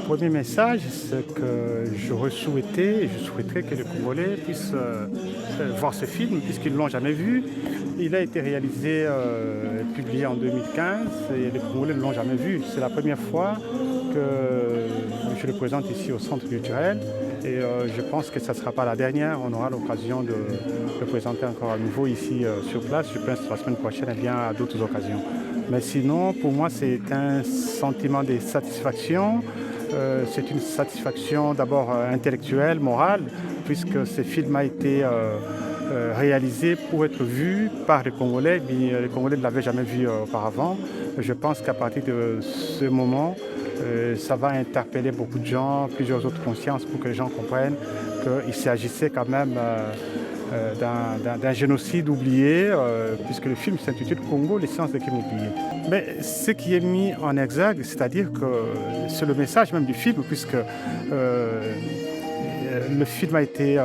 premier message, c'est que j'aurais souhaité, et je souhaiterais que les Congolais puissent voir ce film, puisqu'ils ne l'ont jamais vu. Il a été réalisé, publié en 2015, et les Congolais ne l'ont jamais vu. C'est la première fois que je le présente ici au Centre culturel, et je pense que ça ne sera pas la dernière. On aura l'occasion de le présenter encore à nouveau ici sur place. Je pense que la semaine prochaine, et bien à d'autres occasions. Mais sinon, pour moi, c'est un sentiment de satisfaction. C'est une satisfaction d'abord intellectuelle, morale, puisque ce film a été réalisé pour être vu par les Congolais, mais les Congolais ne l'avaient jamais vu auparavant. Je pense qu'à partir de ce moment, ça va interpeller beaucoup de gens, plusieurs autres consciences, pour que les gens comprennent qu'il s'agissait quand même d'un génocide oublié, puisque le film s'intitule Congo, les silences des crimes oubliés. Mais ce qui est mis en exergue, c'est-à-dire que c'est le message même du film, puisque le film a été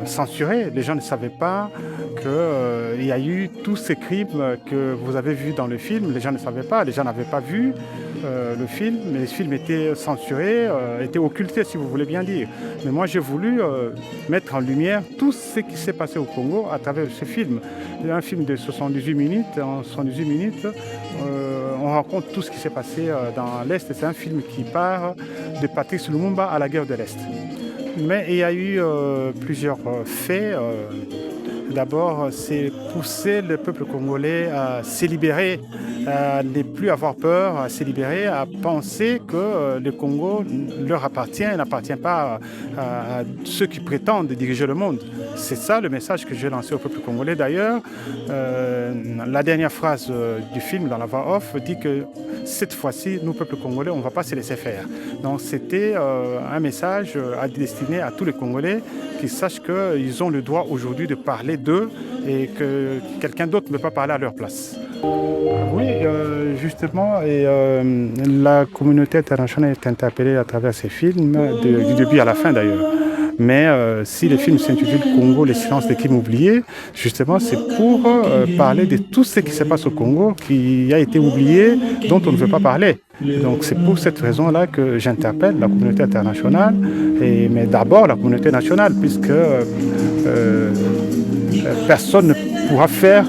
censuré. Les gens ne savaient pas qu'il y a eu tous ces crimes que vous avez vus dans le film. Les gens ne savaient pas, les gens n'avaient pas vu le film, mais le film était censuré, était occulté, si vous voulez bien dire. Mais moi, j'ai voulu mettre en lumière tout ce qui s'est passé au Congo à travers ce film. Il y a un film de 78 minutes. En 78 minutes, on raconte tout ce qui s'est passé dans l'Est. C'est un film qui part de Patrice Lumumba à la guerre de l'Est. Mais il y a eu plusieurs faits. D'abord, c'est pousser le peuple congolais à se libérer, à ne plus avoir peur, à se libérer, à penser que le Congo leur appartient, n'appartient pas à ceux qui prétendent diriger le monde. C'est ça le message que j'ai lancé au peuple congolais. D'ailleurs, la dernière phrase du film, dans la voix off, dit que cette fois-ci, nous, peuple congolais, on ne va pas se laisser faire. Donc c'était un message à destiner à tous les Congolais qui sachent qu'ils ont le droit aujourd'hui de parler d'eux et que quelqu'un d'autre ne peut pas parler à leur place. Oui, justement, et la communauté internationale est interpellée à travers ces films, du début à la fin d'ailleurs. Mais si le film s'intitule Congo, les silences des crimes oubliés, justement, c'est pour parler de tout ce qui se passe au Congo, qui a été oublié, dont on ne veut pas parler. Donc c'est pour cette raison-là que j'interpelle la communauté internationale, mais d'abord la communauté nationale, puisque personne ne pourra faire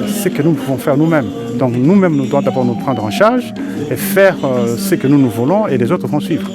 ce que nous pouvons faire nous-mêmes. Donc nous-mêmes, nous devons d'abord nous prendre en charge et faire ce que nous voulons, et les autres vont suivre.